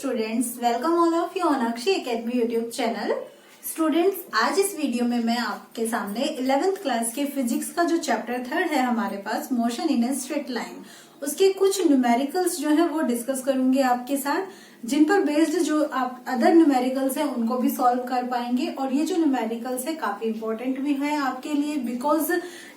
Students, welcome all of you on Akshay academy YouTube channel. Students, आज इस video में मैं आपके सामने 11th क्लास के फिजिक्स का जो चैप्टर 3 है हमारे पास, motion in a straight line, उसके कुछ न्यूमेरिकल्स जो है वो डिस्कस करूंगी आपके साथ, जिन पर बेस्ड जो आप अदर न्यूमेरिकल्स हैं उनको भी सॉल्व कर पाएंगे। और ये जो न्यूमेरिकल्स है काफी इंपॉर्टेंट भी है आपके लिए, बिकॉज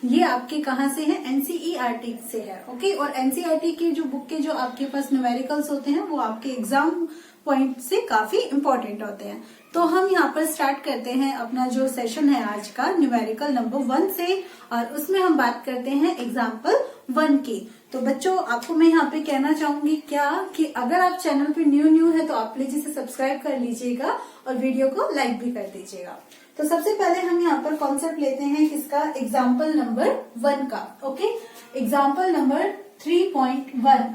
ये आपके कहाँ से है, एनसीईआरटी से है। ओके, और एनसीईआरटी की जो बुक के जो आपके पास न्यूमेरिकल्स होते हैं वो आपके एग्जाम पॉइंट से काफी इंपॉर्टेंट होते हैं। तो हम यहाँ पर स्टार्ट करते हैं अपना जो सेशन है आज का न्यूमेरिकल नंबर 1 से, और उसमें हम बात करते हैं एग्जाम्पल 1 की। तो बच्चों, आपको मैं यहाँ पे कहना चाहूंगी क्या कि अगर आप चैनल पे न्यू है तो आप प्लीज इसे सब्सक्राइब कर लीजिएगा और वीडियो को लाइक भी कर दीजिएगा। तो सबसे पहले हम यहाँ पर कॉन्सेप्ट लेते हैं किसका, एग्जाम्पल नंबर 1 का। ओके, एग्जाम्पल नंबर 3.1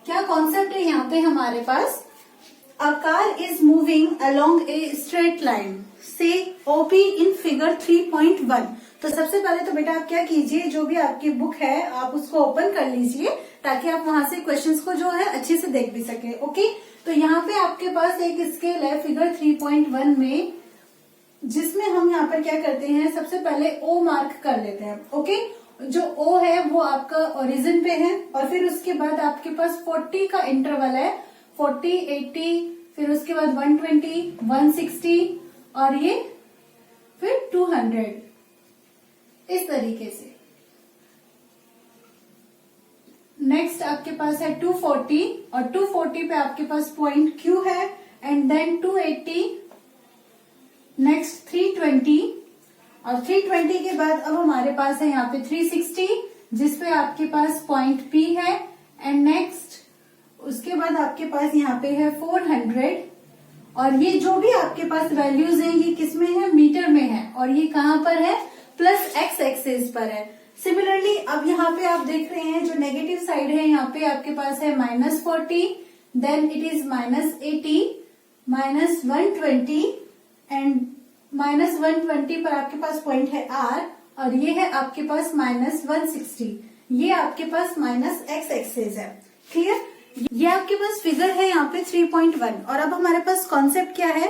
क्या कॉन्सेप्ट है यहाँ पे हमारे पास, A car is moving along a straight line, say OP in figure 3.1। तो सबसे पहले तो बेटा आप क्या कीजिए, जो भी आपकी बुक है आप उसको ओपन कर लीजिए ताकि आप वहां से क्वेश्चंस को जो है अच्छे से देख भी सके। ओके, तो यहाँ पे आपके पास एक स्केल है फिगर 3.1 में, जिसमें हम यहाँ पर क्या करते हैं, सबसे पहले O मार्क कर लेते हैं। ओके, जो O है वो आपका ओरिजिन पे है, और फिर उसके बाद आपके पास 40 का इंटरवल है, 40, 80, फिर उसके बाद 120, 160 और ये फिर 200, इस तरीके से। नेक्स्ट आपके पास है 240, और 240 पे आपके पास पॉइंट Q है, एंड देन 280, नेक्स्ट 320, और 320 के बाद अब हमारे पास है यहाँ पे 360, जिसपे आपके पास पॉइंट P है, एंड नेक्स्ट उसके बाद आपके पास यहाँ पे है 400, और ये जो भी आपके पास वैल्यूज हैं ये किसमें है, मीटर में है, और ये कहाँ पर है, प्लस एक्स एक्सिस पर है। सिमिलरली अब यहाँ पे आप देख रहे हैं जो नेगेटिव साइड है, यहाँ पे आपके पास है -40, देन इट इज -80, -120, एंड -120 पर आपके पास पॉइंट है R, और ये है आपके पास -160, ये आपके पास माइनस एक्स एक्सिस है। क्लियर, ये आपके पास फिगर है यहाँ पे 3.1। और अब हमारे पास कॉन्सेप्ट क्या है,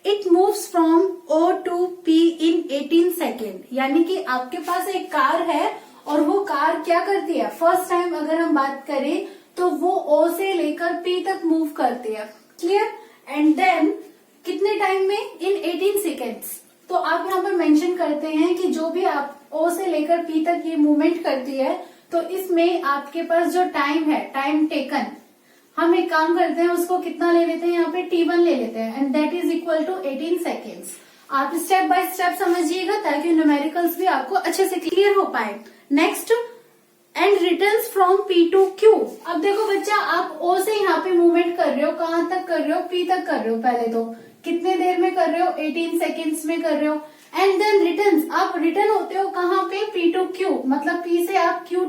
it moves from O to P in 18 second. यानी कि आपके पास एक कार है और वो कार क्या करती है, फर्स्ट टाइम अगर हम बात करें तो वो O से लेकर P तक मूव करती है। क्लियर, एंड देन कितने टाइम में, इन 18 सेकेंड्स। तो आप यहाँ पर मेंशन करते हैं कि जो भी आप O से लेकर P तक ये मूवमेंट करती है, तो इसमें आपके पास जो टाइम है, टाइम टेकन, हम एक काम करते हैं उसको कितना ले लेते हैं, यहाँ पे T1 ले लेते हैं, and that is equal to 18 seconds. आप स्टेप बाय स्टेप समझिएगा ताकि न्यूमेरिकल्स भी आपको अच्छे से क्लियर हो पाए। Next, and returns from P to Q। अब देखो बच्चा, आप O से यहाँ पे मूवमेंट कर रहे हो, कहाँ तक कर रहे हो, P तक कर रहे हो। पहले तो कितने देर में कर रहे हो, 18 सेकेंड्स में कर रहे हो, एंड देन रिटर्न्स, आप रिटर्न होते हो कहाँ पे, P to Q, मतलब P से आप Q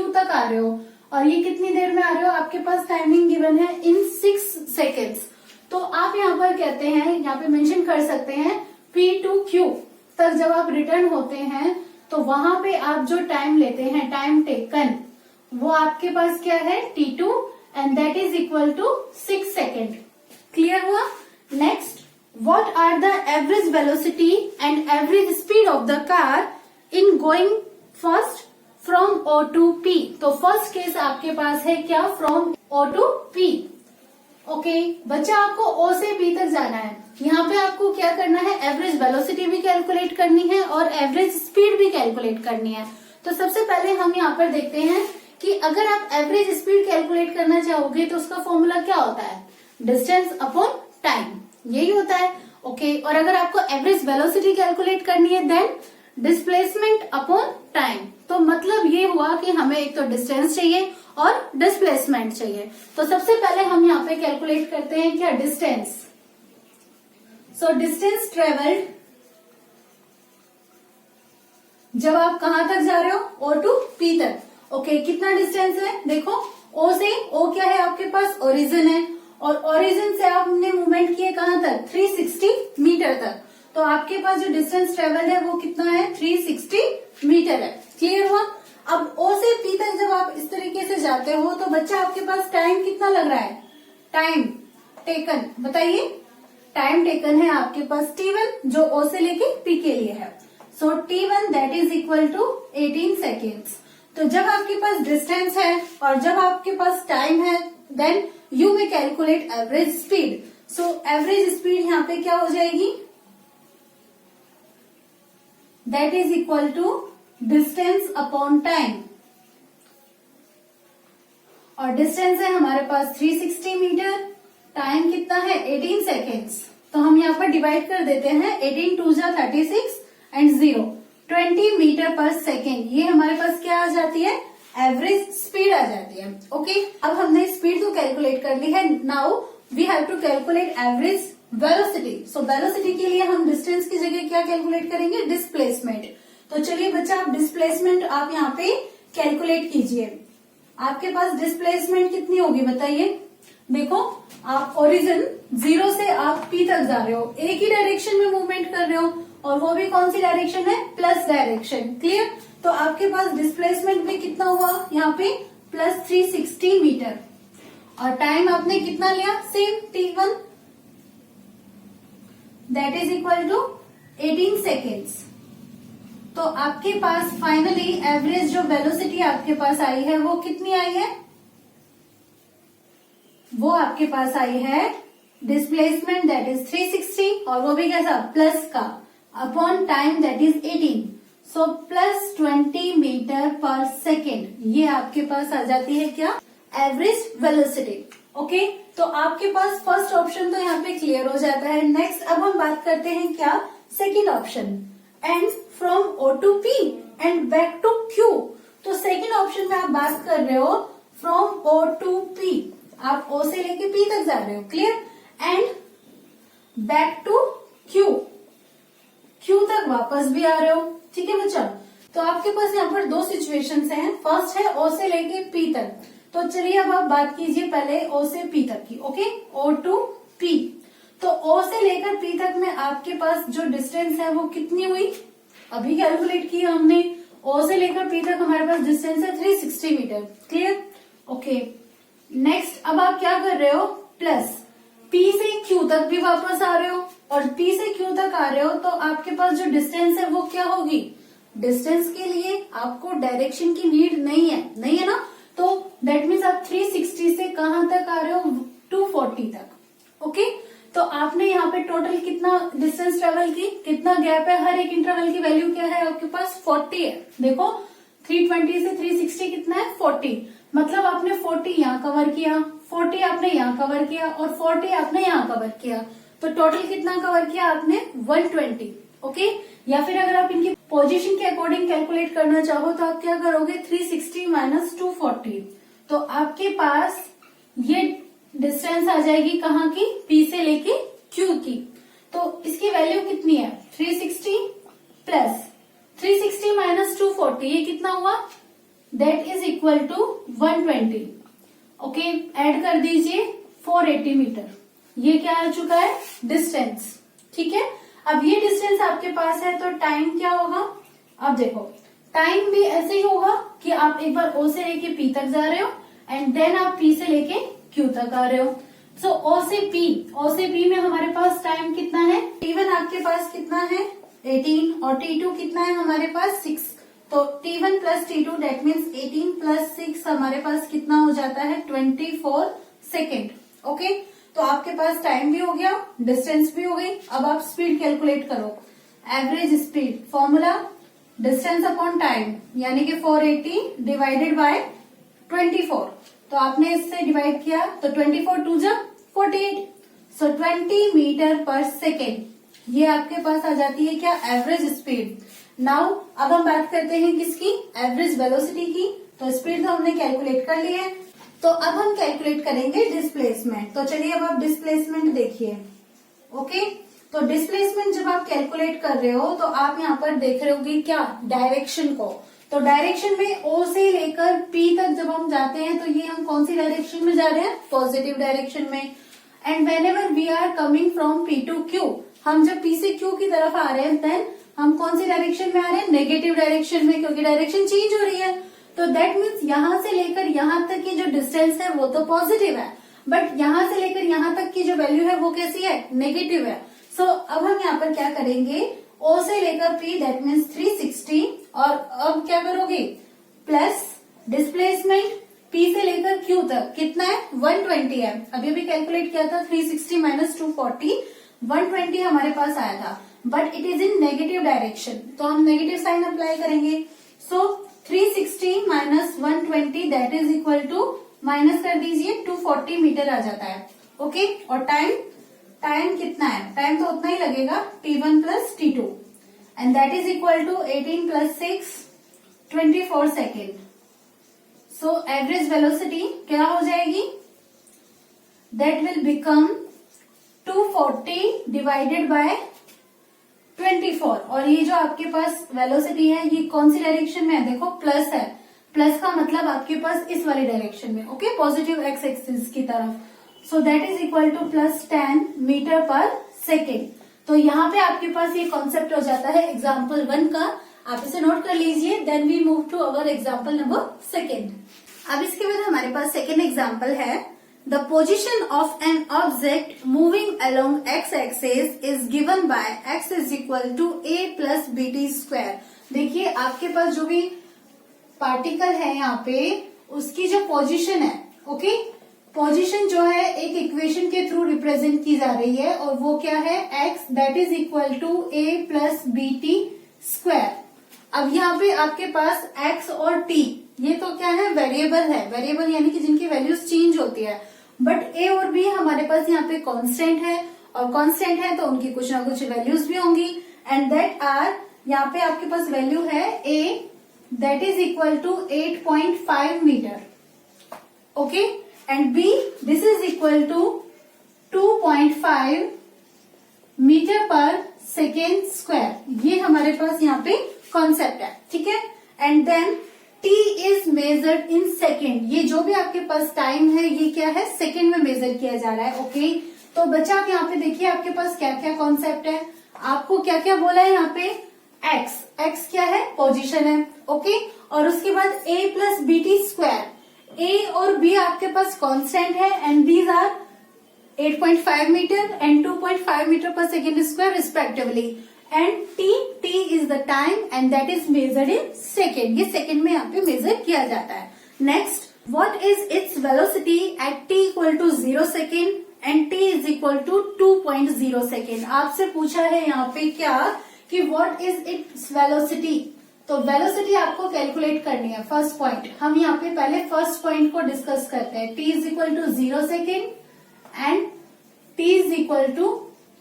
तक आ रहे हो, और ये कितनी देर में आ रहे हो, आपके पास टाइमिंग गिवन है इन 6 सेकेंड्स। तो आप यहाँ पर कहते हैं, यहाँ पे मेंशन कर सकते हैं P to Q तक जब आप रिटर्न होते हैं तो वहां पे आप जो टाइम लेते हैं, टाइम टेकन, वो आपके पास क्या है, T2, and that is equal to 6 second. Clear हुआ। Next, what are the average velocity and average speed of the car in going first from O to P। तो फर्स्ट केस आपके पास है क्या, from O to P। Okay बच्चा, आपको O से P तक जाना है। यहाँ पे आपको क्या करना है, एवरेज वेलोसिटी भी कैलकुलेट करनी है और एवरेज स्पीड भी कैलकुलेट करनी है। तो सबसे पहले हम यहाँ पर देखते हैं कि अगर आप एवरेज स्पीड कैलकुलेट करना चाहोगे तो उसका फॉर्मूला क्या होता है, डिस्टेंस अपॉन टाइम, यही होता है। ओके, और अगर आपको एवरेज वेलोसिटी कैलकुलेट करनी है देन डिस्प्लेसमेंट अपॉन टाइम। तो मतलब ये हुआ कि हमें एक तो डिस्टेंस चाहिए और डिस्प्लेसमेंट चाहिए। तो सबसे पहले हम यहाँ पे कैलकुलेट करते हैं क्या, डिस्टेंस। सो डिस्टेंस ट्रेवल्ड, जब आप कहां तक जा रहे हो, O to P तक। ओके, कितना डिस्टेंस है, देखो O से, O क्या है आपके पास, ओरिजिन है, और ओरिजिन से आपने मूवमेंट किए कहां तक, 360 मीटर तक। तो आपके पास जो डिस्टेंस ट्रेवल है वो कितना है, 360 मीटर है। क्लियर हुआ। अब O से P तक जब आप इस तरीके से जाते हो तो बच्चा आपके पास टाइम कितना लग रहा है, टाइम टेकन बताइए। टाइम टेकन है आपके पास T1 जो O से लेके P के लिए है। So T1 that is equal to 18 seconds. तो जब आपके पास डिस्टेंस है और जब आपके पास टाइम है then you may calculate average speed. So average speed यहाँ पे क्या हो जाएगी, that is equal to distance upon time. और डिस्टेंस है हमारे पास 360 मीटर, टाइम कितना है 18 सेकेंड्स। तो हम यहाँ पर डिवाइड कर देते हैं 18 2 जा 36 एंड 0 20 मीटर पर सेकेंड। ये हमारे पास क्या आ जाती है, एवरेज स्पीड आ जाती है। ओके अब हमने स्पीड तो कैलकुलेट कर ली है, now we have to calculate average velocity. So velocity के लिए हम डिस्टेंस की जगह क्या कैलकुलेट करेंगे, डिस्प्लेसमेंट। तो चलिए बच्चा आप डिस्प्लेसमेंट आप यहाँ पे कैलकुलेट कीजिए। आपके पास डिस्प्लेसमेंट कितनी होगी बताइए। देखो आप ओरिजिन 0 से आप P तक जा रहे हो, एक ही डायरेक्शन में मूवमेंट कर रहे हो और वो भी कौन सी डायरेक्शन है, प्लस डायरेक्शन। क्लियर। तो आपके पास डिस्प्लेसमेंट में कितना हुआ यहाँ पे प्लस 360 मीटर और टाइम आपने कितना लिया, same T1 that is equal to 18 seconds. तो आपके पास फाइनली एवरेज जो वेलोसिटी आपके पास आई है वो कितनी आई है, वो आपके पास आई है डिस्प्लेसमेंट दैट इज 360 और वो भी कैसा प्लस का upon time that is 18। So plus 20 meter per second. ये आपके पास आ जाती है क्या, एवरेज वेलोसिटी। ओके तो आपके पास फर्स्ट ऑप्शन तो यहाँ पे क्लियर हो जाता है। नेक्स्ट अब हम बात करते हैं क्या, second option, and from O to P and back to Q। तो सेकेंड ऑप्शन में आप बात कर रहे हो फ्रॉम O टू P, आप O से लेके P तक जा रहे हो। Clear. And back to Q तक वापस भी आ रहे हो। ठीक है बच्चा। तो आपके पास यहाँ पर दो सिचुएशंस हैं। फर्स्ट है O से लेके P तक। तो चलिए अब आप बात कीजिए पहले O से P तक की। Okay O to P। तो O से लेकर P तक में आपके पास जो डिस्टेंस है वो कितनी हुई, अभी कैलकुलेट किया हमने। O से लेकर P तक हमारे पास डिस्टेंस है 360 मीटर। क्लियर। ओके नेक्स्ट अब आप क्या कर रहे हो, प्लस P से Q तक भी वापस आ रहे हो और P से Q तक आ रहे हो तो आपके पास जो डिस्टेंस है वो क्या होगी, डिस्टेंस के लिए आपको डायरेक्शन की नीड नहीं है ना। तो दैट मीन्स आप 360 से कहां तक आ रहे हो, 240 तक। ओके तो आपने यहाँ पे टोटल कितना डिस्टेंस ट्रेवल की, कितना गैप है, हर एक इंटरवल की वैल्यू क्या है आपके पास 40 है। देखो 320 से 360 कितना है 40, मतलब आपने 40 यहाँ कवर किया, 40 आपने यहाँ कवर किया और 40 आपने यहाँ कवर किया। तो टोटल कितना कवर किया आपने 120। ओके या फिर अगर आप इनकी पोजीशन के अकॉर्डिंग कैलकुलेट करना चाहो तो आप क्या करोगे 360 माइनस 240। तो आपके पास ये डिस्टेंस आ जाएगी कहाँ की, P से लेके Q की। तो इसकी वैल्यू कितनी है 360 प्लस 360 माइनस 240 ये कितना हुआ, that is equal to 120। Okay add कर दीजिए 480 मीटर। ये क्या आ चुका है डिस्टेंस। ठीक है अब ये डिस्टेंस आपके पास है तो टाइम क्या होगा, अब देखो टाइम भी ऐसे ही होगा कि आप एक बार O से लेके P तक जा रहे हो एंड देन आप P से लेके Q तक आ रहे हो। सो O से P में हमारे पास टाइम कितना है, T1 आपके पास कितना है 18 और T2 कितना है हमारे पास 6। तो T1 plus T2 that means 18 plus 6 हमारे पास कितना हो जाता है 24 सेकेंड। ओके तो आपके पास टाइम भी हो गया, डिस्टेंस भी हो गई। अब आप स्पीड कैलकुलेट करो, average speed formula distance upon time यानी कि 480 डिवाइडेड बाय 24। तो आपने इससे डिवाइड किया तो 24 2 जा 48। सो 20 मीटर पर सेकेंड ये आपके पास आ जाती है क्या, एवरेज स्पीड। नाउ अब हम बात करते हैं किसकी, एवरेज वेलोसिटी की। तो स्पीड तो हमने कैलकुलेट कर ली है, तो अब हम कैलकुलेट करेंगे डिस्प्लेसमेंट। तो चलिए अब आप डिस्प्लेसमेंट देखिए। ओके तो डिस्प्लेसमेंट जब आप कैलकुलेट कर रहे हो तो आप यहाँ पर देख रहे होगे क्या, डायरेक्शन को। तो डायरेक्शन में O से लेकर P तक जब हम जाते हैं तो ये हम कौन सी डायरेक्शन में जा रहे हैं, पॉजिटिव डायरेक्शन में। And whenever we are coming from P to Q, हम जब P से Q की तरफ आ रहे हैं देन हम कौन सी डायरेक्शन में आ रहे हैं, नेगेटिव डायरेक्शन में, क्योंकि डायरेक्शन चेंज हो रही है। तो दैट मीन्स यहाँ से लेकर यहाँ तक की जो डिस्टेंस है वो तो पॉजिटिव है। बट यहाँ से लेकर यहाँ तक की जो वैल्यू है वो कैसी है, नेगेटिव है। सो अब हम यहाँ पर क्या करेंगे, O से लेकर P दैट मीन्स 360, और अब क्या करोगे, प्लस डिस्प्लेसमेंट P से लेकर Q तक कितना है, 120 है। अभी भी कैलकुलेट किया था, 360 माइनस 240, 120 हमारे पास आया था, but it is in negative direction, तो हम नेगेटिव साइन अप्लाई करेंगे। So 360 minus 120 that is equal to, minus कर दीजिए, 240 मीटर आ जाता है। ओके, और टाइम कितना है, टाइम तो उतना ही लगेगा, T1 plus T2, and that is equal to 18 plus 6 24 second. So average velocity क्या हो जाएगी, that will become 240 divided by 24, और ये जो आपके पास वेलोसिटी है ये कौन सी डायरेक्शन में है, देखो प्लस है, प्लस का मतलब आपके पास इस वाली डायरेक्शन में, ओके, पॉजिटिव एक्स एक्सिस की तरफ। So that is equal to plus 10 meter per second. तो यहाँ पे आपके पास ये कॉन्सेप्ट हो जाता है एग्जाम्पल 1 का, आप इसे नोट कर लीजिए। Then we move to our example number 2। अब इसके बाद हमारे पास सेकेंड एग्जाम्पल है, the position of an object moving along x axis is given by x is equal to a plus B T square. देखिए आपके पास जो भी पार्टिकल है यहाँ पे, उसकी जो पोजीशन है, ओके, पोजीशन जो है एक इक्वेशन के थ्रू रिप्रेजेंट की जा रही है, और वो क्या है, x that is equal to a plus B T square. अब यहाँ पे आपके पास x और t ये तो क्या है, वेरिएबल है, वेरिएबल यानी कि जिनकी वैल्यूज चेंज होती है, बट a और b हमारे पास यहाँ पे कांस्टेंट है, और कांस्टेंट है तो उनकी कुछ ना कुछ वैल्यूज भी होंगी, एंड दैट आर, यहाँ पे आपके पास वैल्यू है a that is equal to 8.5 meter, okay, and b this is equal to 2.5 metre per second square. ये हमारे पास यहाँ पे कॉन्सेप्ट है, ठीक है। And then t is measured in second, ये जो भी आपके पास टाइम है ये क्या है, सेकेंड में मेजर किया जा रहा है, ओके। तो बच्चा आप यहाँ पे देखिए आपके पास क्या क्या कॉन्सेप्ट है, आपको क्या क्या बोला है यहाँ पे, x क्या है, पोजीशन है, ओके, और उसके बाद a plus B T square, a और b आपके पास कांस्टेंट है, and these are 8.5 metre and 2.5 metre per second square respectively, and t is the time and that is measured in second, ये second में यहाँ पे मेजर किया जाता है। Next, what is its velocity at t equal to 0 second and t is equal to 2.0 second. आपसे पूछा है यहाँ पे क्या कि व्हाट इज इट्स वेलोसिटी, तो वेलोसिटी आपको कैलकुलेट करनी है। फर्स्ट पॉइंट, हम यहाँ पे पहले फर्स्ट पॉइंट को डिस्कस करते हैं, t is equal to 0 second and t is equal to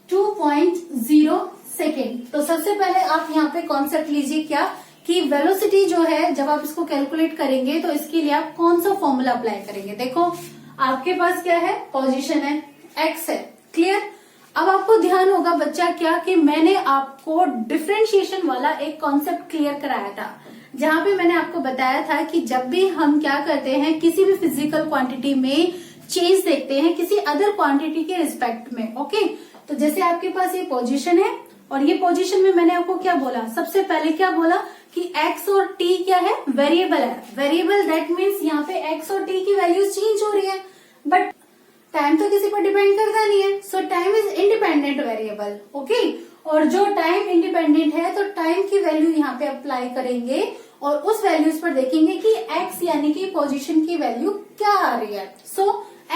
2.0 second. तो सबसे पहले आप यहाँ पे कॉन्सेप्ट लीजिए क्या, कि वेलोसिटी जो है जब आप इसको कैलकुलेट करेंगे तो इसके लिए आप कौन सा फॉर्मूला अप्लाई करेंगे। देखो आपके पास क्या है, पोजीशन है, x है, क्लियर। अब आपको ध्यान होगा बच्चा क्या, कि मैंने आपको डिफरेंशिएशन वाला एक कॉन्सेप्ट क्लियर कराया था, जहां पे मैंने आपको बताया था कि जब भी हम क्या करते हैं, किसी भी फिजिकल क्वांटिटी में चेंज देखते हैं किसी अदर क्वांटिटी के रिस्पेक्ट में, ओके। तो जैसे आपके पास ये पोजीशन है, और ये पोजीशन में मैंने आपको क्या बोला, सबसे पहले क्या बोला कि x और t क्या है, वेरिएबल है, वेरिएबल दैट मीन्स यहाँ पे x और t की वैल्यूज चेंज हो रही है, बट टाइम तो किसी पर डिपेंड करता नहीं है, सो time is independent variable, okay. और जो टाइम इंडिपेंडेंट है तो टाइम की वैल्यू यहाँ पे अप्लाई करेंगे, और उस वैल्यूज पर देखेंगे कि x यानी कि पोजीशन की वैल्यू क्या आ रही है। सो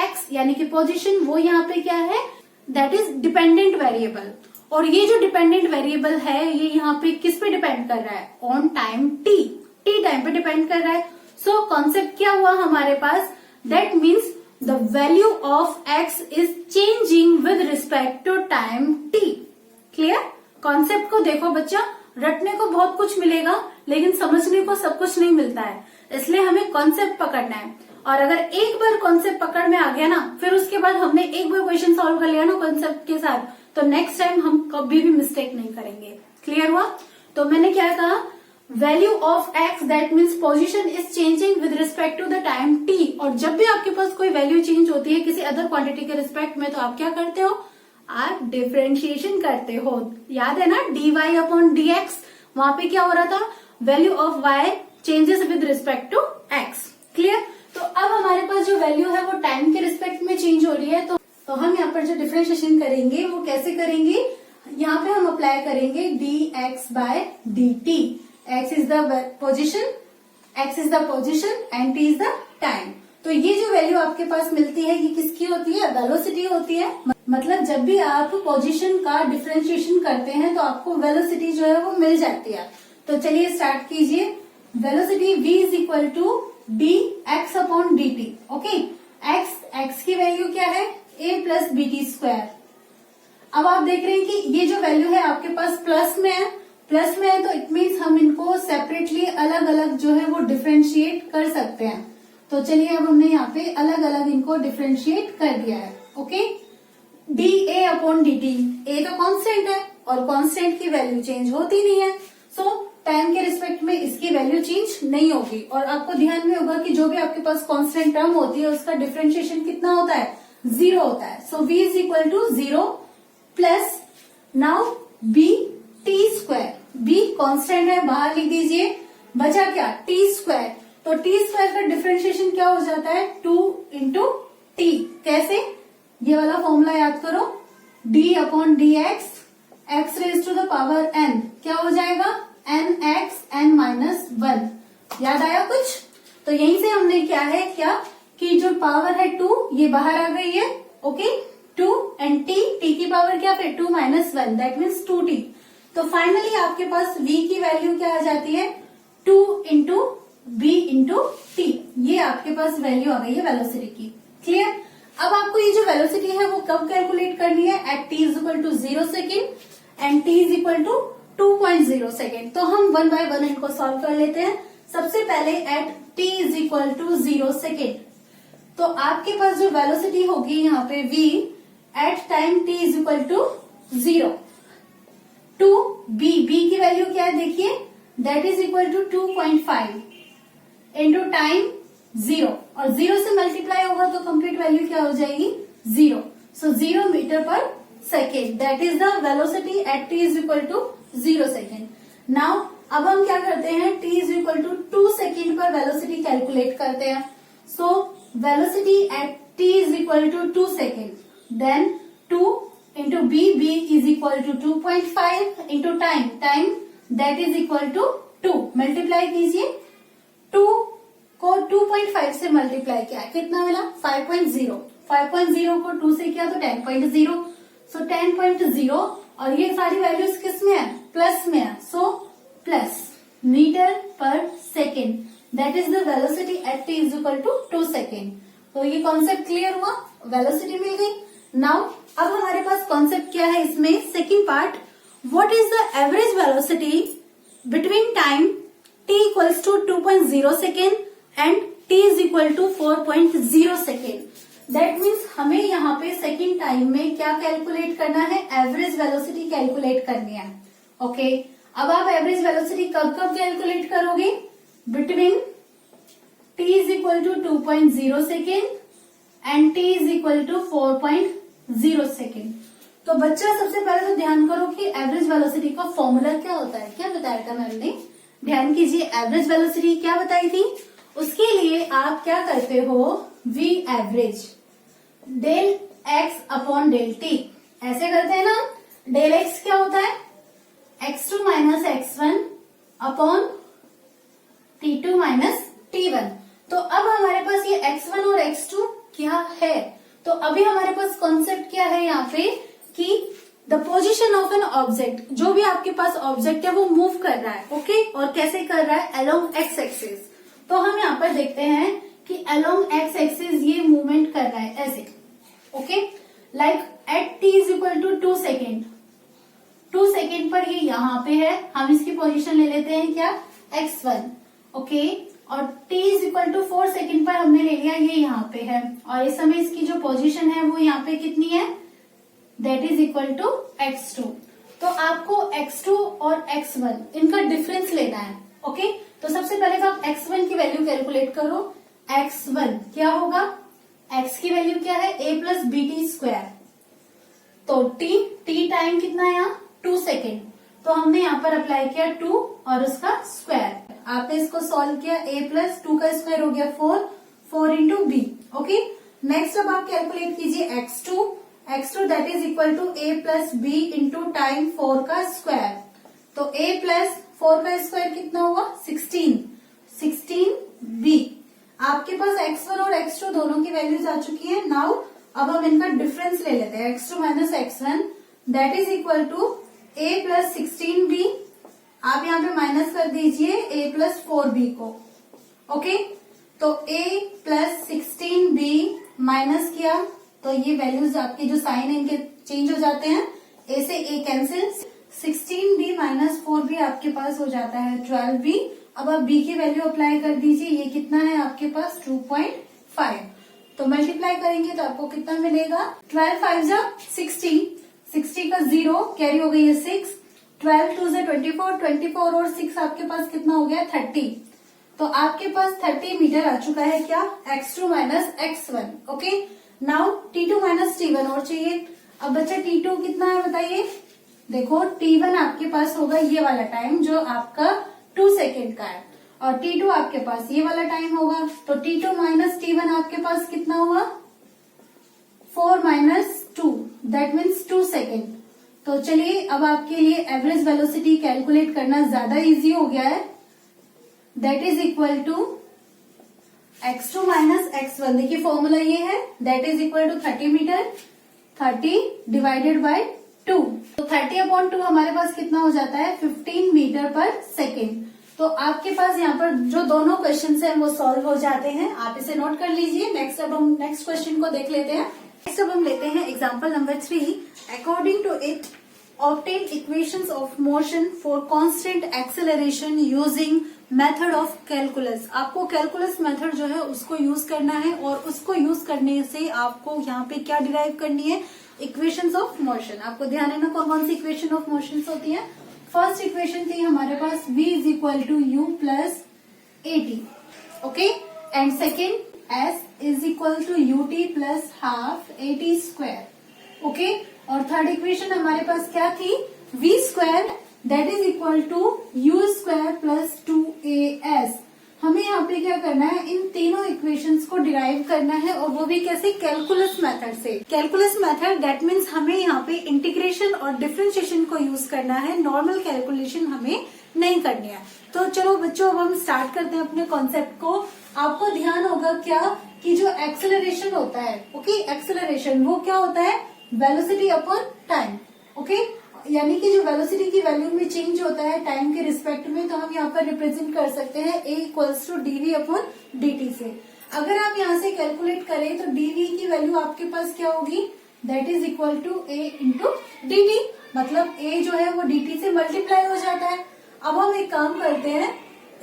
x यानी कि पोजीशन वो यहाँ पे क्या है, दैट इज डिपेंडेंट वेरिएबल, और ये जो डिपेंडेंट वेरिएबल है ये यहाँ पे किस पे डिपेंड कर रहा है, ऑन टाइम t टाइम पे डिपेंड कर रहा है। सो कॉन्सेप्ट क्या हुआ हमारे पास, that means the value of x is changing with respect to time t, clear. Concept को देखो बच्चा, रटने को बहुत कुछ मिलेगा लेकिन समझने को सब कुछ नहीं मिलता है, इसलिए हमें कॉन्सेप्ट पकड़ना है, और अगर एक बार कॉन्सेप्ट पकड़ में आ गया ना, फिर उसके बाद हमने एक बार क्वेश्चन सॉल्व कर लिया ना कॉन्सेप्ट के साथ, तो नेक्स्ट टाइम हम कभी भी मिस्टेक नहीं करेंगे, क्लियर हुआ। तो मैंने क्या कहा, value of x that means position is changing with respect to the time t, और जब भी आपके पास कोई वैल्यू चेंज होती है किसी अदर क्वांटिटी के रिस्पेक्ट में, तो आप क्या करते हो, आप डिफरेंशिएशन करते हो। याद है ना, dy अपॉन dx, वहां पे क्या हो रहा था, value of y changes with respect to x, clear. तो अब हमारे पास जो वैल्यू है वो टाइम के रिस्पेक्ट में चेंज हो रही है, तो हम यहाँ पर जो डिफरेंशिएशन करेंगे वो कैसे करेंगे, यहाँ पे हम अप्लाई करेंगे dx by dt। x is the position, and t is the time. तो ये जो वैल्यू आपके पास मिलती है ये किसकी होती है, वेलोसिटी होती है। मतलब जब भी आप पोजीशन का डिफरेंशिएशन करते हैं तो आपको वेलोसिटी जो है वो मिल जाती है। तो चलिए स्टार्ट कीजिए। Velocity v is equal to dx upon dt। Okay, x की वैल्यू क्या है, a plus B T square. अब आप देख रहे हैं कि ये जो वैल्यू है आपके पास प्लस में है, तो इट मीन्स हम इनको सेपरेटली अलग अलग जो है वो डिफरेंशिएट कर सकते हैं। तो चलिए अब हमने यहाँ पे अलग अलग इनको डिफरेंशिएट कर दिया है। Okay, dA upon dt, a तो कांस्टेंट है और कांस्टेंट की वैल्यू चेंज होती नहीं है, सो टाइम के रिस्पेक्ट में इसकी वैल्यू चेंज नहीं होगी। और आपको ध्यान में होगा कि जो भी आपके पास कांस्टेंट टर्म होती है उसका डिफरेंशिएशन कितना होता है, 0 होता है। So v is equal to 0 plus now b t square, b constant है बाहर लिख दीजिए, बचा क्या t स्क्वायर। तो t स्क्वायर का डिफरेंशिएशन क्या हो जाता है, 2 इंटू टी। कैसे, ये वाला फॉर्मूला याद करो, d upon d x raise to the power n क्या हो जाएगा, n माइनस 1। याद आया कुछ? तो यहीं से हमने क्या है कि जो पावर है 2 ये बाहर आ गई है। ओके, 2 एंड t की पावर क्या, फिर 2 माइनस 1 दैट मीन्स 2t। तो फाइनली आपके पास v की वैल्यू क्या आ जाती है, 2 इंटू b इंटू टी। ये आपके पास वैल्यू आ गई है वेलोसिटी की। क्लियर? अब आपको ये जो वेलोसिटी है वो कब कैलकुलेट करनी है, at t is equal to 0 second and t is equal to 2.0 second. तो हम 1 बाय 1 इनको सॉल्व कर लेते हैं। सबसे पहले at t is equal to 0 second, तो आपके पास जो वेलोसिटी होगी यहाँ पे v at time t is equal to 0 two b की वैल्यू क्या है देखिए, that is equal to 2.5 into time 0, और 0 से मल्टीप्लाई होगा तो कंप्लीट वैल्यू क्या हो जाएगी, 0। So 0 meter per second, that is the velocity at t is equal to 0 second. Now अब हम क्या करते हैं, t is equal to 2 second पर वेलोसिटी कैलकुलेट करते हैं। So velocity at t is equal to 2 second, then 2 into b is equal to 2.5 into time that is equal to 2। Multiply कीजिए, 2 को 2.5 से मल्टीप्लाई किया कितना मिला, 5.0। 5.0 को 2 से किया तो 10.0। सो 10.0 और ये सारी वैल्यूज किस में है, प्लस में है। सो plus meter per second, that is the velocity at t is equal to 2 second. तो ये कॉन्सेप्ट क्लियर हुआ, वेलोसिटी मिल गई। नाउ अब हमारे पास कॉन्सेप्ट क्या है इसमें, second part, what is the average velocity between time t equals to 2.0 second and t is equal to 4.0 second. That means हमें यहाँ पे सेकेंड टाइम में क्या कैलकुलेट करना है, एवरेज वेलोसिटी कैलकुलेट करनी है। ओके, अब आप एवरेज वेलोसिटी कब कैलकुलेट करोगे, between t is equal to 2.0 second and t is equal to 4.0 second. तो बच्चा सबसे पहले तो ध्यान करो कि एवरेज वेलोसिटी का फॉर्मूला क्या होता है, क्या बताया था मैम ने, ध्यान कीजिए। एवरेज वेलोसिटी क्या बताई थी, उसके लिए आप क्या करते हो, v average del x upon del t, ऐसे करते हैं ना। डेल x क्या होता है, x2 minus x1 upon t2 minus t1। तो अब हमारे पास ये x1 और x2 क्या है, तो अभी हमारे पास कॉन्सेप्ट क्या है यहाँ पे कि the position of an object, जो भी आपके पास ऑब्जेक्ट है वो मूव कर रहा है। ओके, और कैसे कर रहा है, अलोंग एक्स एक्सिस। तो हम यहाँ पर देखते हैं कि अलोंग एक्स एक्सिस ये मूवमेंट कर रहा है ऐसे। Okay, like at t is equal to 2 second, 2 second पर ये यहाँ पे है, हम इसकी पोजीशन ले लेते हैं क्या, x1। ओके, और t is equal to 4 second पर हमने ले लिया ये यहाँ पे है, और इस समय इसकी जो पोजीशन है वो यहाँ पे कितनी है, that is equal to x2। तो आपको x2 और x1 इनका डिफरेंस लेना है। ओके, तो सबसे पहले तो आप x1 की वैल्यू कैलकुलेट करो। x1 क्या होगा, x की वैल्यू क्या है, a plus B T square. तो t टाइम कितना है यहाँ, 2 सेकेंड। तो हमने यहाँ पर अप्लाई किया 2 और उसका स्क्वायर। आपने इसको सॉल्व किया, a प्लस 2 का स्क्वायर हो गया 4, 4 इंटू बी। ओके, नेक्स्ट अब आप कैलकुलेट कीजिए x2 that is equal to a plus b into time 4 का स्क्वायर। तो a प्लस 4 का स्क्वायर कितना हुआ 16 बी। आपके पास x1 और x2 दोनों की वैल्यूज आ चुकी है। नाउ अब हम इनका डिफरेंस ले लेते हैं, x2 minus x1 that is equal to a plus 16b। आप यहाँ पे माइनस कर दीजिए a प्लस 4b को। ओके, तो a प्लस 16b माइनस किया तो ये वैल्यूज आपके जो साइन है इनके चेंज हो जाते हैं, a से a cancel, 16b minus 4b आपके पास हो जाता है 12b। अब आप b की वैल्यू अप्लाई कर दीजिए, ये कितना है आपके पास 2.5। तो मल्टीप्लाई करेंगे तो आपको कितना मिलेगा 12 5 जा 60 का 0 कैरी हो गई है 6, 12 2 से 24 और 6 आपके पास कितना हो गया 30। तो आपके पास 30 मीटर आ चुका है क्या x2 minus x1। Okay, now t2 minus t1 और चाहिए। अब बच्चा t2 कितना है बताइए। देखो t1 आपके पास होगा ये वाला टाइम जो आपका 2 सेकेंड का है और t2 आपके पास ये वाला टाइम होगा। तो t2 माइनस t1 आपके पास कितना हुआ 4 माइनस 2 दैट मीन्स 2 सेकेंड। तो चलिए अब आपके लिए एवरेज वेलोसिटी कैलकुलेट करना ज्यादा इजी हो गया है। That is equal to x2 minus x1। देखिए फॉर्मूला ये है, that is equal to 30 meter, 30 divided by 2। तो 30/2 हमारे पास कितना हो जाता है 15 मीटर पर सेकेंड। तो आपके पास यहाँ पर जो दोनों क्वेश्चन है वो सॉल्व हो जाते हैं, आप इसे नोट कर लीजिए। नेक्स्ट अब हम नेक्स्ट क्वेश्चन को देख लेते हैं। नेक्स्ट अब हम लेते हैं example number 3। According to it obtain equations of motion for constant acceleration using method of calculus। आपको कैलकुलस मेथड जो है उसको यूज करना है और उसको यूज करने से आपको यहाँ पे क्या डिराइव करनी है इक्वेशंस ऑफ मोशन। आपको ध्यान है ना कौन कौन सी इक्वेशन ऑफ मोशन होती है। फर्स्ट इक्वेशन थी हमारे पास v is equal to u plus a t. Okay, and second s is equal to u t plus half a t square. Okay, और थर्ड इक्वेशन हमारे पास क्या थी v square that is equal to u square plus 2as। हमें यहाँ पे क्या करना है इन तीनों इक्वेशंस को डिराइव करना है और वो भी कैसे कैलकुलस मेथड से। कैलकुलस मेथड दैट मीन्स हमें यहाँ पे इंटीग्रेशन और डिफरेंशिएशन को यूज करना है, नॉर्मल कैलकुलेशन हमें नहीं करनी है। तो चलो बच्चों अब हम स्टार्ट करते हैं अपने कॉन्सेप्ट को। आपको ध्यान होगा क्या कि जो एक्सेलरेशन होता है, ओके, एक्सेलरेशन वो क्या होता है वेलोसिटी अपॉन टाइम। ओके, यानी कि जो वेलोसिटी की वैल्यू में चेंज होता है टाइम के रिस्पेक्ट में, तो हम यहाँ पर रिप्रेजेंट कर सकते हैं a equals to dv upon dt से। अगर आप यहाँ से कैलकुलेट करें तो dv की वैल्यू आपके पास क्या होगी that is equal to a into dt, मतलब a जो है वो dt से मल्टीप्लाई हो जाता है। अब हम एक काम करते हैं,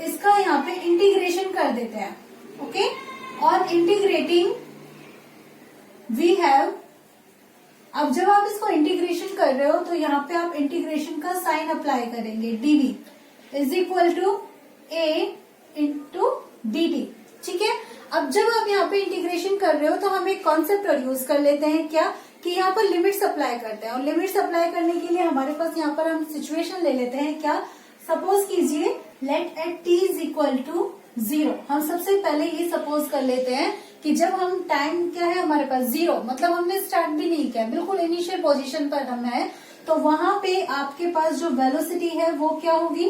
इसका यहाँ पे इंटीग्रेशन कर देते हैं। ओके, और इंटीग्रेटिंग वी हैव, अब जब आप इसको इंटीग्रेशन कर रहे हो तो यहाँ पे आप इंटीग्रेशन का साइन अप्लाई करेंगे, dv is equal to a into dt। ठीक है, अब जब आप यहाँ पे इंटीग्रेशन कर रहे हो तो हम एक कॉन्सेप्ट और यूज कर लेते हैं क्या कि यहाँ पर लिमिट्स अप्लाई करते हैं। और लिमिट्स अप्लाई करने के लिए हमारे पास यहाँ पर हम सिचुएशन ले लेते हैं क्या, सपोज कीजिए let at t is equal to 0। हम सबसे पहले ये सपोज कर लेते हैं कि जब हम टाइम क्या है हमारे पास 0, मतलब हमने स्टार्ट भी नहीं किया, बिल्कुल इनिशियल पोजीशन पर हम है, तो वहां पे आपके पास जो वेलोसिटी है वो क्या होगी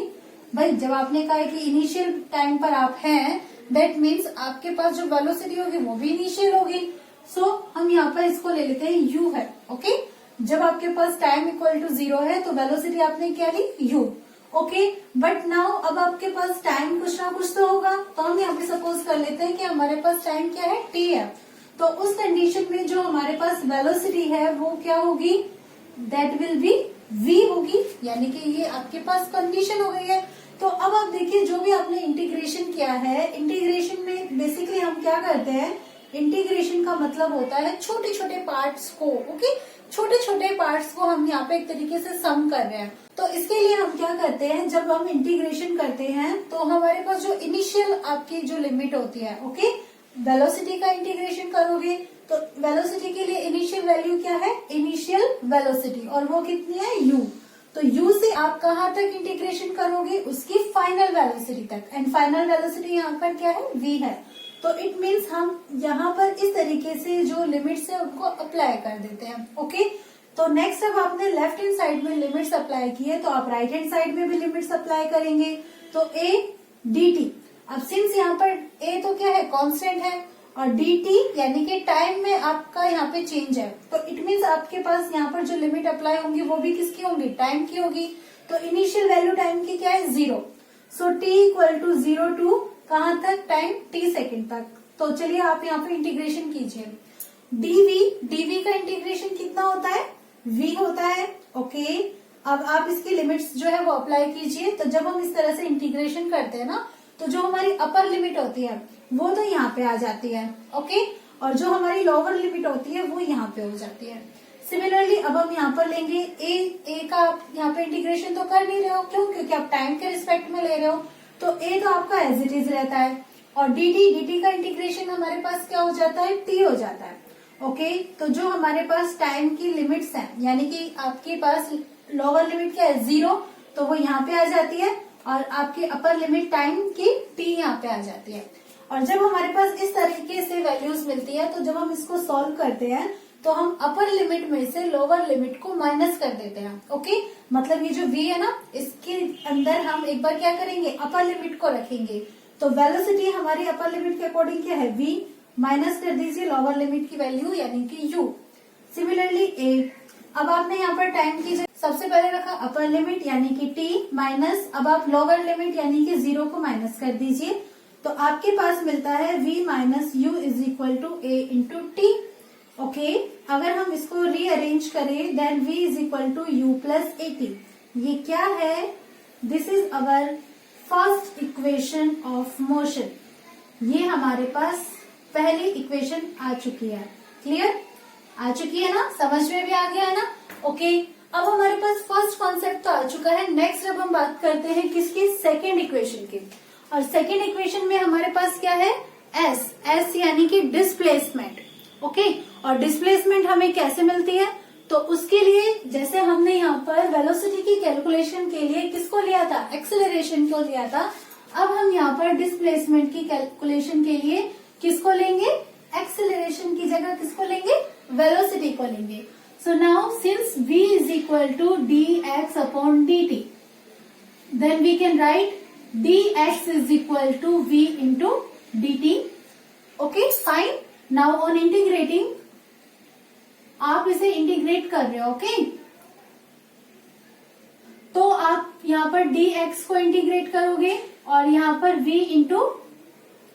भाई। जब आपने कहा है कि इनिशियल टाइम पर आप हैं दैट मीन्स आपके पास जो वेलोसिटी होगी वो भी इनिशियल होगी। सो हम यहाँ पर इसको ले लेते हैं u है। ओके, जब आपके पास टाइम इक्वल टू 0 है तो वेलोसिटी आपने क्या ली u। ओके, बट नाउ अब आपके पास टाइम कुछ ना कुछ तो होगा, तो हम यहाँ पे सपोज कर लेते हैं कि हमारे पास टाइम क्या है t है। तो उस कंडीशन में जो हमारे पास वेलोसिटी है वो क्या होगी दैट विल बी v होगी, यानी कि ये आपके पास कंडीशन हो गई है। तो अब आप देखिए जो भी आपने इंटीग्रेशन किया है, इंटीग्रेशन में बेसिकली हम क्या करते हैं, इंटीग्रेशन का मतलब होता है छोटे छोटे पार्ट्स को, ओके, छोटे छोटे पार्ट्स को हम यहाँ पे एक तरीके से सम कर रहे हैं। तो इसके लिए हम क्या करते हैं, जब हम इंटीग्रेशन करते हैं तो हमारे पास जो इनिशियल आपकी जो लिमिट होती है, ओके, वेलोसिटी का इंटीग्रेशन करोगे तो वेलोसिटी के लिए इनिशियल वैल्यू क्या है, इनिशियल वेलोसिटी, और वो कितनी है u। तो u से आप कहाँ तक इंटीग्रेशन करोगे, उसकी फाइनल वेलोसिटी तक, एंड फाइनल वेलोसिटी यहाँ पर क्या है v है। तो इट मीन्स हम यहाँ पर इस तरीके से जो लिमिट्स है उनको अप्लाई कर देते हैं। ओके, तो नेक्स्ट अब आपने लेफ्ट हैंड साइड में लिमिट्स अप्लाई की है, तो आप राइट हैंड साइड में भी लिमिट्स अप्लाई करेंगे। तो ए डी टी, अब सिंस यहाँ पर ए तो क्या है, कांस्टेंट है, और डी टी यानी कि टाइम में आपका यहाँ पे चेंज है, तो इट मीन्स आपके पास यहाँ पर जो लिमिट अप्लाई होंगी वो भी किसकी होंगी, टाइम की होगी। तो इनिशियल वैल्यू टाइम की क्या है, 0। So T equal to 0 to कहाँ तक, टाइम t सेकेंड तक। तो चलिए आप यहाँ पे इंटीग्रेशन कीजिए। डीवी का इंटीग्रेशन कितना होता है, v होता है। ओके, अब आप इसकी लिमिट्स जो है वो अप्लाई कीजिए। तो जब हम इस तरह से इंटीग्रेशन करते हैं ना, तो जो हमारी अपर लिमिट होती है वो तो यहाँ पे आ जाती है। ओके, और जो हमारी लोअर लिमिट होती है वो यहाँ पे हो जाती है। सिमिलरली अब हम यहाँ पर लेंगे ए का, आप यहाँ पे इंटीग्रेशन तो कर नहीं रहे हो, क्यों, क्योंकि आप टाइम के रिस्पेक्ट में ले रहे हो, तो ए तो आपका एज इट इज रहता है। और डी का इंटीग्रेशन हमारे पास क्या हो जाता है, टी हो जाता है। ओके, तो जो हमारे पास टाइम की लिमिट्स हैं, यानी कि आपके पास लोअर लिमिट क्या है, 0, तो वो यहाँ पे आ जाती है, और आपकी अपर लिमिट टाइम की टी यहाँ पे आ जाती है। और जब हमारे पास इस तरीके से वैल्यूज मिलती है, तो जब हम इसको सॉल्व करते हैं तो हम अपर लिमिट में से लोअर लिमिट को माइनस कर देते हैं। ओके, मतलब ये जो v है ना, इसके अंदर हम एक बार क्या करेंगे, अपर लिमिट को रखेंगे। तो वेलोसिटी हमारी अपर लिमिट के अकॉर्डिंग क्या है, v, माइनस कर दीजिए लोअर लिमिट की वैल्यू यानी कि u। सिमिलरली a, अब आपने यहाँ पर टाइम की सबसे पहले रखा अपर लिमिट यानी कि t, माइनस अब आप लोअर लिमिट यानी कि 0 को माइनस कर दीजिए, तो आपके पास मिलता है v minus u is equal to a into t. Okay, अगर हम इसको रीअरेंज करें, then v is equal to u plus a t. ये क्या है, this is our first equation of motion. ये हमारे पास पहली इक्वेशन आ चुकी है। क्लियर, आ चुकी है ना, समझ में भी आ गया है ना। ओके, अब हमारे पास फर्स्ट कॉन्सेप्ट तो आ चुका है। नेक्स्ट अब हम बात करते हैं किसकी, सेकेंड इक्वेशन की। और सेकेंड इक्वेशन में हमारे पास क्या है, एस यानी कि डिस्प्लेसमेंट। ओके, और डिस्प्लेसमेंट हमें कैसे मिलती है, तो उसके लिए जैसे हमने यहाँ पर वेलोसिटी की कैलकुलेशन के लिए किसको लिया था, एक्सेलरेशन को लिया था, अब हम यहाँ पर डिस्प्लेसमेंट की कैलकुलेशन के लिए किसको लेंगे, एक्सेलरेशन की जगह किसको लेंगे, वेलोसिटी को लेंगे। So now since v is equal to dx upon dt, then we can write dx is equal to v into dt। Okay fine, now on integrating, आप इसे इंटीग्रेट कर रहे हो। ओके, तो आप यहाँ पर dx को इंटीग्रेट करोगे और यहाँ पर v इंटू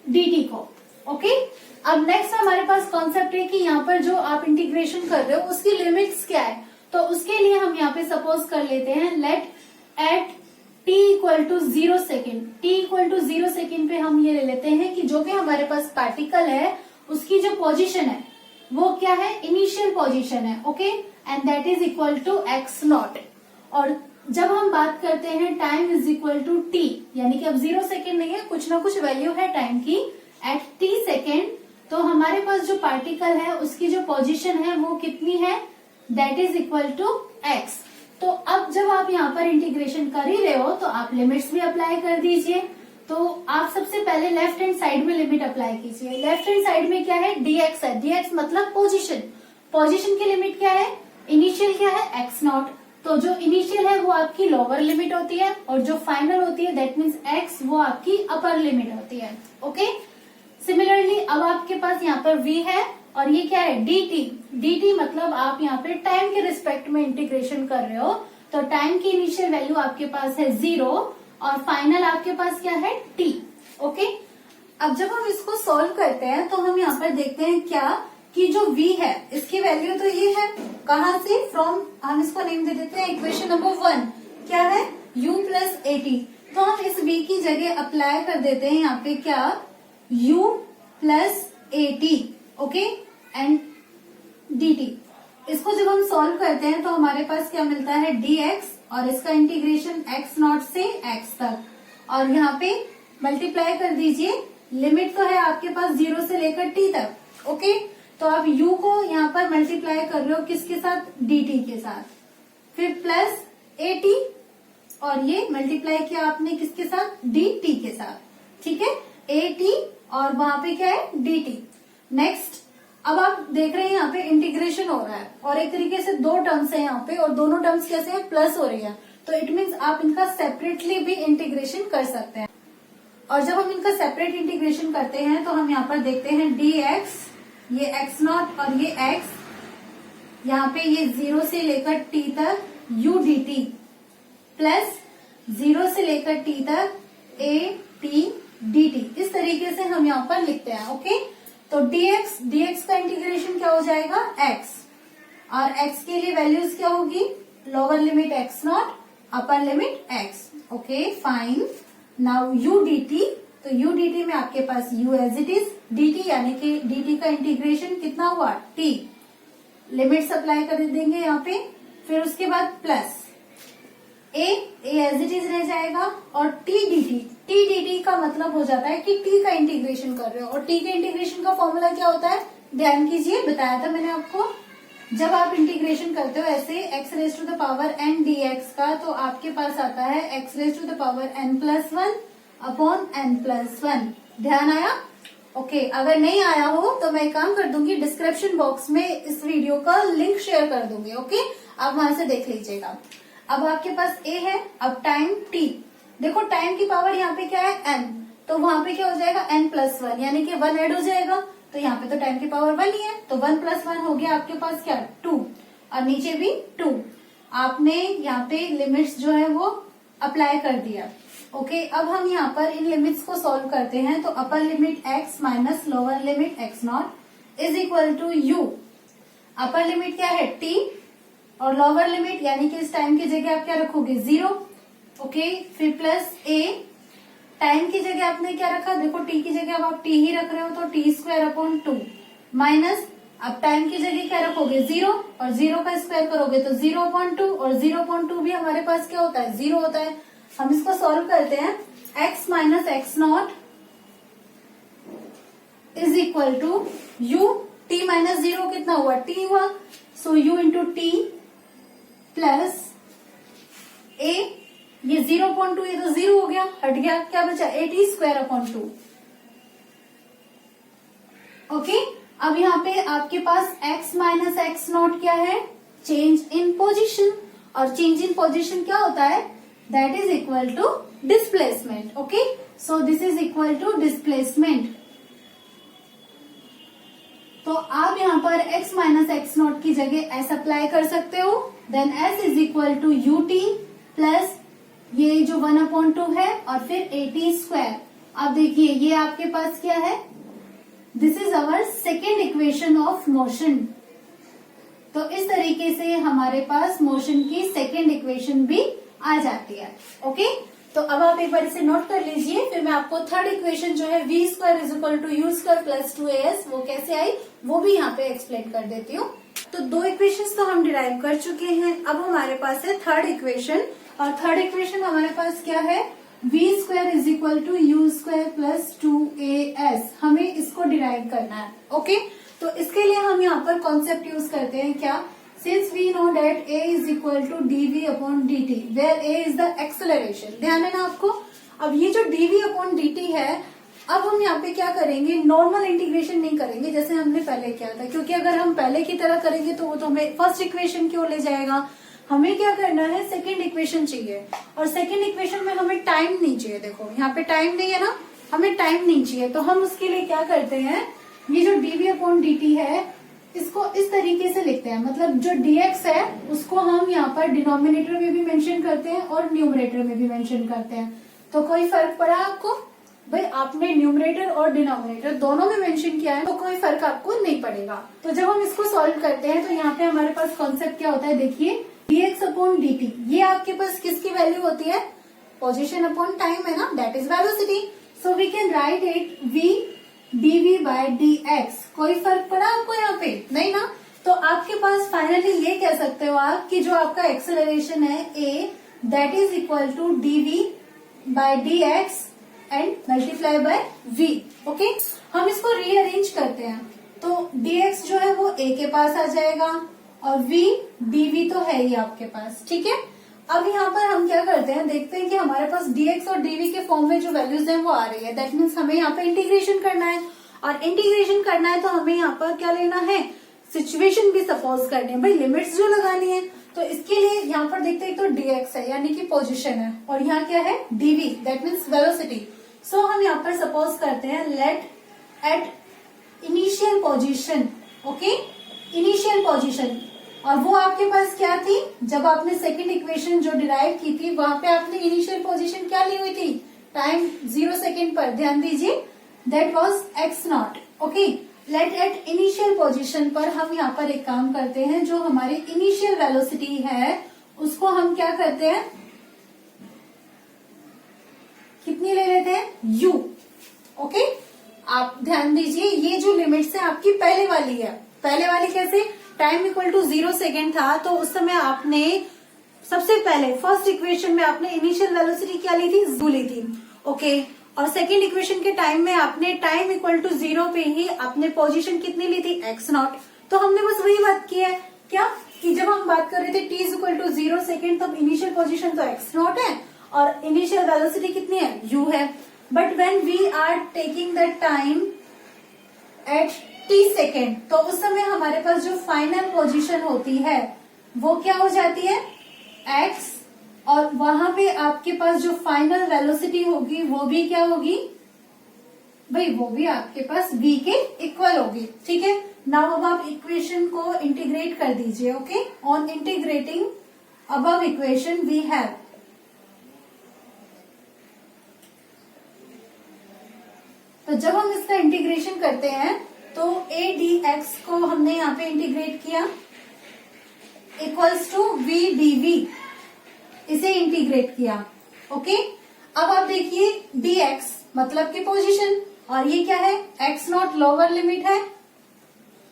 dt को। ओके, अब नेक्स्ट हमारे पास कॉन्सेप्ट है कि यहाँ पर जो आप इंटीग्रेशन कर रहे हो उसकी लिमिट्स क्या है, तो उसके लिए हम यहाँ पे सपोज कर लेते हैं, let at t equal to 0 second, t equal to 0 second पे हम ये ले लेते हैं कि जो भी हमारे पास पार्टिकल है उसकी जो पोजीशन है वो क्या है, इनिशियल पोजीशन है। Okay, and that is equal to x naught. और जब हम बात करते हैं time is equal to t, यानी कि अब 0 सेकेंड नहीं है, कुछ ना कुछ वैल्यू है टाइम की, एट t सेकेंड, तो हमारे पास जो पार्टिकल है उसकी जो पोजीशन है वो कितनी है, that is equal to x। तो अब जब आप यहाँ पर इंटीग्रेशन कर ही रहे हो तो आप लिमिट्स भी अप्लाई कर दीजिए। तो आप सबसे पहले लेफ्ट हैंड साइड में लिमिट अप्लाई कीजिए। लेफ्ट हैंड साइड में क्या है, dx है, dx मतलब पोजीशन, पोजीशन की लिमिट क्या है, इनिशियल क्या है, x नॉट। तो जो इनिशियल है वो आपकी लोअर लिमिट होती है और जो फाइनल होती है दैट मीन्स x, वो आपकी अपर लिमिट होती है। ओके, सिमिलरली अब आपके पास यहाँ पर v है और ये क्या है, dt मतलब आप यहाँ पे टाइम के रिस्पेक्ट में इंटीग्रेशन कर रहे हो, तो टाइम की इनिशियल वैल्यू आपके पास है 0 और फाइनल आपके पास क्या है, t। ओके, अब जब हम इसको सॉल्व करते हैं तो हम यहाँ पर देखते हैं क्या, कि जो v है इसकी वैल्यू तो ये है, कहाँ से, फ्रॉम, हम इसको नेम दे देते हैं इक्वेशन नंबर 1, क्या है, u प्लस ए टी। तो हम इस v की जगह अप्लाई कर देते हैं यहाँ पे क्या, u plus a T. Okay, and dt। इसको जब हम सॉल्व करते हैं तो हमारे पास क्या मिलता है, dx, और इसका इंटीग्रेशन x नॉट से x तक, और यहाँ पे मल्टीप्लाई कर दीजिए, लिमिट तो है आपके पास 0 से लेकर t तक। ओके, तो आप u को यहाँ पर मल्टीप्लाई कर रहे हो किसके साथ, dt के साथ, फिर प्लस at, और ये मल्टीप्लाई किया आपने किसके साथ, dt के साथ। ठीक है, at और वहां पे क्या है dt। नेक्स्ट अब आप देख रहे हैं यहाँ पे इंटीग्रेशन हो रहा है और एक तरीके से दो टर्म्स है यहाँ पे और दोनों टर्म्स कैसे हैं प्लस हो रही है, तो इट मीन्स आप इनका सेपरेटली भी इंटीग्रेशन कर सकते हैं। और जब हम इनका सेपरेट इंटीग्रेशन करते हैं तो हम यहाँ पर देखते हैं dx, ये x नॉट और ये x, यहाँ पे ये 0 से लेकर t तक u dt प्लस 0 से लेकर t तक a t dt, इस तरीके से हम यहाँ पर लिखते हैं। ओके, तो dx का इंटीग्रेशन क्या हो जाएगा x, और x के लिए वैल्यूज क्या होगी, lower limit x naught upper limit x। Okay fine, now u dt, तो u dt में आपके पास u as it is, dt यानी कि dt का इंटीग्रेशन कितना हुआ t, लिमिट अप्लाई कर देंगे यहाँ पे, फिर उसके बाद plus a as it is रह जाएगा और t dt का मतलब हो जाता है कि t का इंटीग्रेशन कर रहे हो, और t के इंटीग्रेशन का फॉर्मूला क्या होता है, ध्यान कीजिए, बताया था मैंने आपको, जब आप इंटीग्रेशन करते हो ऐसे x raise to the power n dx का, तो आपके पास आता है x raise to the power n+1 upon n+1। ध्यान आया? ओके, अगर नहीं आया हो तो मैं एक काम कर दूंगी, डिस्क्रिप्शन बॉक्स में इस वीडियो का लिंक शेयर कर दूंगी। ओके, आप वहां से देख लीजिएगा। अब आपके पास a है, अब टाइम t, देखो टाइम की पावर यहाँ पे क्या है n, तो वहां पे क्या हो जाएगा n+1 यानी कि 1 ऐड हो जाएगा, तो यहाँ पे तो टाइम की पावर 1 ही है, तो 1+1 हो गया आपके पास क्या 2, और नीचे भी 2। आपने यहाँ पे लिमिट्स जो है वो अप्लाई कर दिया। ओके, अब हम यहाँ पर इन लिमिट्स को सॉल्व करते हैं, तो upper limit x minus lower limit x naught is equal to u। Upper limit क्या है t और लोअर लिमिट यानी कि इस टाइम की जगह आप क्या रखोगे 0। ओके, फिर प्लस a, टाइम की जगह आपने क्या रखा, देखो t की जगह अब आप t ही रख रहे हो तो t²/2 माइनस, अब टाइम की जगह क्या रखोगे 0 और 0 का स्क्वायर करोगे तो 0/2, और 0/2 भी हमारे पास क्या होता है 0 होता है। हम इसको सॉल्व करते हैं, x minus x naught is equal to u, t minus 0 कितना हुआ t हुआ, so u into t plus a, ये 0.2 ये तो 0 हो गया, हट गया, क्या बचा at²/2। ओके, अब यहाँ पे आपके पास x माइनस एक्स नॉट क्या है, चेंज इन पोजीशन, और चेंज इन पोजीशन क्या होता है, that is equal to displacement. Okay, so this is equal to displacement. तो आप यहाँ पर x माइनस एक्स नॉट की जगह s अप्लाई कर सकते हो, then s is equal to ut plus ये जो 1/2 है और फिर at²। अब देखिए ये आपके पास क्या है, this is our second equation of motion. तो इस तरीके से हमारे पास मोशन की सेकेंड इक्वेशन भी आ जाती है। ओके, तो अब आप एक बार इसे नोट कर लीजिए, फिर मैं आपको थर्ड इक्वेशन जो है v² is equal to u² plus 2as वो कैसे आई वो भी यहाँ पे एक्सप्लेन कर देती हूँ। तो दो इक्वेशंस तो हम डिराइव कर चुके हैं, अब हमारे पास है थर्ड इक्वेशन, और थर्ड इक्वेशन हमारे पास क्या है, v² is equal to u² plus 2as, हमें इसको डिराइव करना है। ओके, तो इसके लिए हम यहाँ पर कॉन्सेप्ट यूज करते हैं क्या, since we know that a is equal to dv upon dt, where a is the acceleration. ध्यान है ना आपको, अब ये जो dv अपॉन dt है, अब हम यहाँ पे क्या करेंगे, नॉर्मल इंटीग्रेशन नहीं करेंगे जैसे हमने पहले किया था, क्योंकि अगर हम पहले की तरह करेंगे तो वो तो हमें फर्स्ट इक्वेशन की ओर ले जाएगा। हमें क्या करना है, सेकेंड इक्वेशन चाहिए, और सेकेंड इक्वेशन में हमें टाइम नहीं चाहिए। देखो यहाँ पे टाइम नहीं है ना, हमें टाइम नहीं चाहिए, तो हम उसके लिए क्या करते हैं, ये जो dv अपॉन dt है इसको इस तरीके से लिखते हैं, मतलब जो dx है उसको हम यहाँ पर डिनोमिनेटर में भी मेंशन करते हैं और न्यूमरेटर में भी मेंशन करते हैं। तो कोई फर्क पड़ा आपको, भाई आपने न्यूमरेटर और डिनोमिनेटर दोनों में मेंशन किया है तो कोई फर्क आपको नहीं पड़ेगा। तो जब हम इसको सॉल्व करते हैं तो यहाँ पे हमारे पास कॉन्सेप्ट क्या होता है, देखिए dx अपॉन dt, ये आपके पास किसकी वैल्यू होती है, पोजीशन अपॉन टाइम है ना, that is velocity. So we can write it v dv by dx। कोई फर्क पड़ा आपको यहाँ पे, नहीं ना, तो आपके पास फाइनली ये कह सकते हो आप कि जो आपका एक्सेलरेशन है a, that is equal to dv by dx and multiply by v। Okay, हम इसको रीअरेंज करते हैं, तो dx जो है वो a के पास आ जाएगा और v dv तो है ही आपके पास, ठीक है। अब यहाँ पर हम क्या करते हैं, देखते हैं कि हमारे पास dx और dv के फॉर्म में जो वैल्यूज हैं वो आ रही है। दैट मीन्स हमें यहाँ पे इंटीग्रेशन करना है, और इंटीग्रेशन करना है तो हमें यहाँ पर क्या लेना है, सिचुएशन भी सपोज करनी है भाई, लिमिट्स जो लगानी है। तो इसके लिए यहाँ पर देखते हैं तो dx है यानी कि पोजिशन है, और यहाँ क्या है dv, that means velocity. So हम यहाँ पर सपोज करते हैं let at initial position, okay, initial position. और वो आपके पास क्या थी, जब आपने सेकंड इक्वेशन जो डिराइव की थी वहां पे आपने इनिशियल पोजीशन क्या ली हुई थी, टाइम 0 सेकेंड पर, ध्यान दीजिए, that was x naught, okay. Let at initial position पर हम यहाँ पर एक काम करते हैं, जो हमारी इनिशियल वेलोसिटी है उसको हम क्या करते हैं, कितनी ले लेते हैं, u, ओके। आप ध्यान दीजिए, ये जो लिमिट्स है आपकी पहले वाली है। पहले वाली कैसे, टाइम इक्वल टू 0 सेकेंड था, तो उस समय आपने सबसे पहले फर्स्ट इक्वेशन में आपने इनिशियल वेलोसिटी क्या ली थी, u ली थी, ओके। और सेकेंड इक्वेशन के टाइम में आपने टाइम इक्वल टू 0 पे ही आपने पोजीशन कितनी ली थी, x नॉट। तो हमने बस वही बात की है क्या, कि जब हम बात कर रहे थे t इक्वल टू 0 सेकेंड, तब इनिशियल पोजीशन तो x नॉट है और इनिशियल वेलोसिटी कितनी है, u है। But when we are taking the time at t second, तो उस समय हमारे पास जो फाइनल पोजीशन होती है वो क्या हो जाती है, x, और वहां पे आपके पास जो फाइनल वेलोसिटी होगी वो भी क्या होगी भाई, वो भी आपके पास v के इक्वल होगी, ठीक है। नाउ अब आप इक्वेशन को इंटीग्रेट कर दीजिए, okay. On integrating above equation we have, तो जब हम इसका इंटीग्रेशन करते हैं तो a dx को हमने यहाँ पे इंटीग्रेट किया इक्वल्स टू v dv, इसे इंटीग्रेट किया, ओके। अब आप देखिए dx मतलब की पोजीशन, और ये क्या है, x नॉट लोअर लिमिट है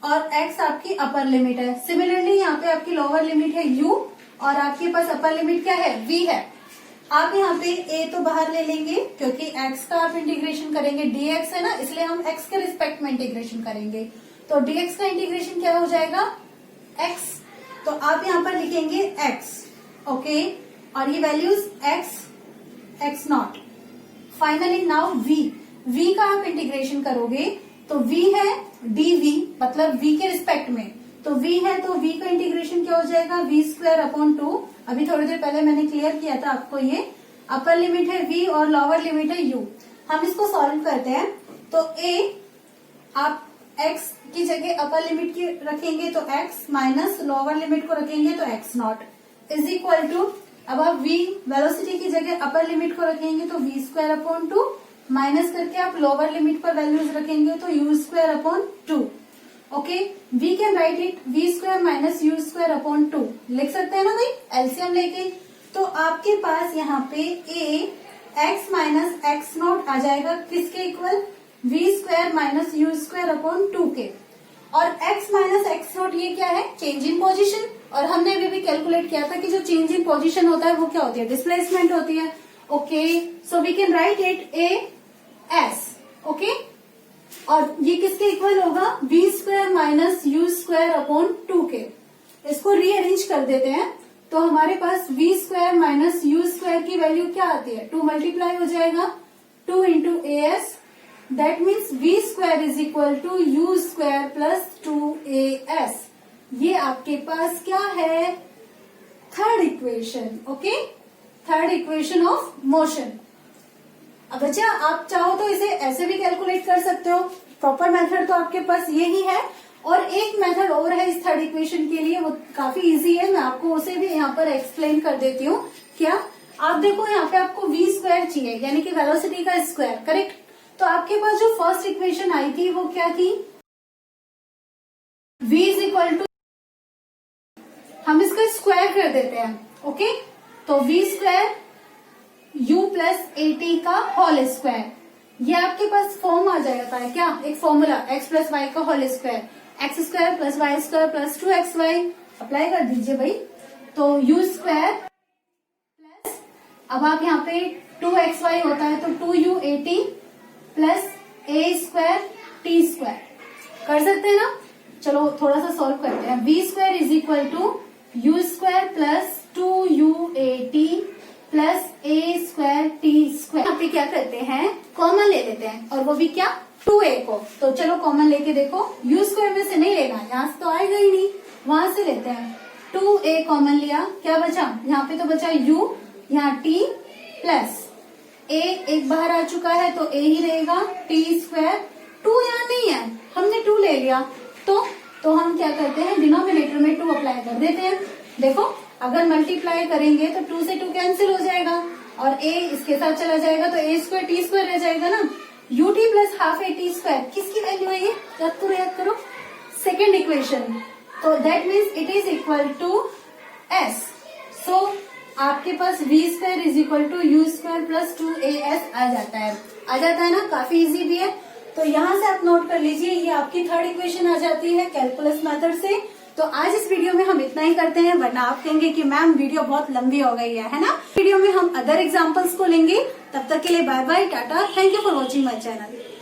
और x आपकी अपर लिमिट है। सिमिलरली यहाँ पे आपकी लोअर लिमिट है u और आपके पास अपर लिमिट क्या है, v है। आप यहाँ पे a तो बाहर ले लेंगे क्योंकि x का आप इंटीग्रेशन करेंगे, dx है ना, इसलिए हम x के रिस्पेक्ट में इंटीग्रेशन करेंगे। तो dx का इंटीग्रेशन क्या हो जाएगा, x, तो आप यहाँ पर लिखेंगे x, ओके। और ये values x not. Finally now v का आप इंटीग्रेशन करोगे तो v है dv, मतलब v के रिस्पेक्ट में, तो v है तो v का इंटीग्रेशन क्या हो जाएगा, v स्क्वायर अपॉन 2। अभी थोड़ी देर पहले मैंने क्लियर किया था आपको, ये अपर लिमिट है v और लोअर लिमिट है u। हम इसको सॉल्व करते हैं, तो a आप x की जगह अपर लिमिट की रखेंगे तो x, माइनस लोअर लिमिट को रखेंगे तो x naught, is equal to, अब आप v वेलोसिटी की जगह अपर लिमिट को रखेंगे तो v स्क्वायर अपॉन 2, माइनस करके आप लोअर लिमिट पर वैल्यूज रखेंगे तो u square upon 2, okay. We can write it v square minus u square upon 2, लिख सकते हैं ना भाई, एलसीएम लेके। तो आपके पास यहाँ पे a x minus x not आ जाएगा किसके equal, v square minus u square upon 2 के। और x माइनस एक्स नॉट ये क्या है, चेंज इन पोजीशन, और हमने अभी भी कैलकुलेट किया था कि जो चेंज इन पोजीशन होता है वो क्या होती है, डिस्प्लेसमेंट होती है, okay. So we can write it a s, okay. और ये किसके इक्वल होगा, v square minus u square upon 2 के। इसको रीअरेंज कर देते हैं तो हमारे पास v square minus u square की वैल्यू क्या आती है, 2 मल्टीप्लाई हो जाएगा 2 into a s, that means v square is equal to u square plus 2as। ये आपके पास क्या है, third equation, okay, third equation of motion. अब बच्चा आप चाहो तो इसे ऐसे भी कैलकुलेट कर सकते हो, प्रॉपर मेथड तो आपके पास यही है। और एक मेथड और है इस थर्ड इक्वेशन के लिए, वो काफी इजी है, मैं आपको उसे भी यहाँ पर एक्सप्लेन कर देती हूँ। क्या, आप देखो यहाँ पे आपको v स्क्वायर चाहिए यानी कि वेलोसिटी का स्क्वायर, करेक्ट। तो आपके पास जो फर्स्ट इक्वेशन आई थी वो क्या थी, v इज इक्वल टू, हम इसका स्क्वायर कर देते हैं, ओके। तो v square u plus a t का होल स्क्वायर, ये आपके पास फॉर्म आ जाता है क्या, एक फॉर्मूला x प्लस वाई का whole square, x square plus y square plus 2xy, apply कर दीजिए भाई। तो u स्क्वायर प्लस, अब आप यहाँ पे 2xy होता है तो 2u80 plus a square t square, कर सकते हैं ना। चलो थोड़ा सा सॉल्व करते हैं। v square is equal to u square plus 2UAT plus A²T²। यहाँ पे क्या करते हैं, कॉमन ले लेते हैं, और वो भी क्या, 2A को। तो चलो कॉमन लेके देखो, U² में से नहीं लेना, यहाँ से तो आएगा ही नहीं, वहां से लेते हैं। 2A कॉमन लिया, क्या बचा, यहाँ पे तो बचा U, यहाँ T प्लस A एक बाहर आ चुका है तो A ही रहेगा, T²। 2 यहाँ नहीं है, हमने 2 ले लिया, तो हम क्या करते हैं, डिनोमिनेटर में 2 अप्लाई कर देते हैं। देखो अगर मल्टीप्लाई करेंगे तो 2 से 2 कैंसिल हो जाएगा, और A इसके साथ चला जाएगा तो A² T² रह जाएगा ना। UT प्लस हाफ AT², किसकी वैल्यू है ये, याद करो, सेकेंड इक्वेशन। तो that means it is equal to S। सो आपके पास V² is equal to U² plus 2AS आ जाता है ना, काफी इजी भी है। तो यहाँ से आप नोट कर लीजिए, ये आपकी थर्ड इक्वेशन आ जाती है कैलकुलस मेथड से। तो आज इस वीडियो में हम इतना ही करते हैं, वरना आप कहेंगे कि मैम वीडियो बहुत लंबी हो गई है ना। वीडियो में हम अदर एग्जांपल्स को लेंगे। तब तक के लिए bye bye, tata, thank you for watching my channel.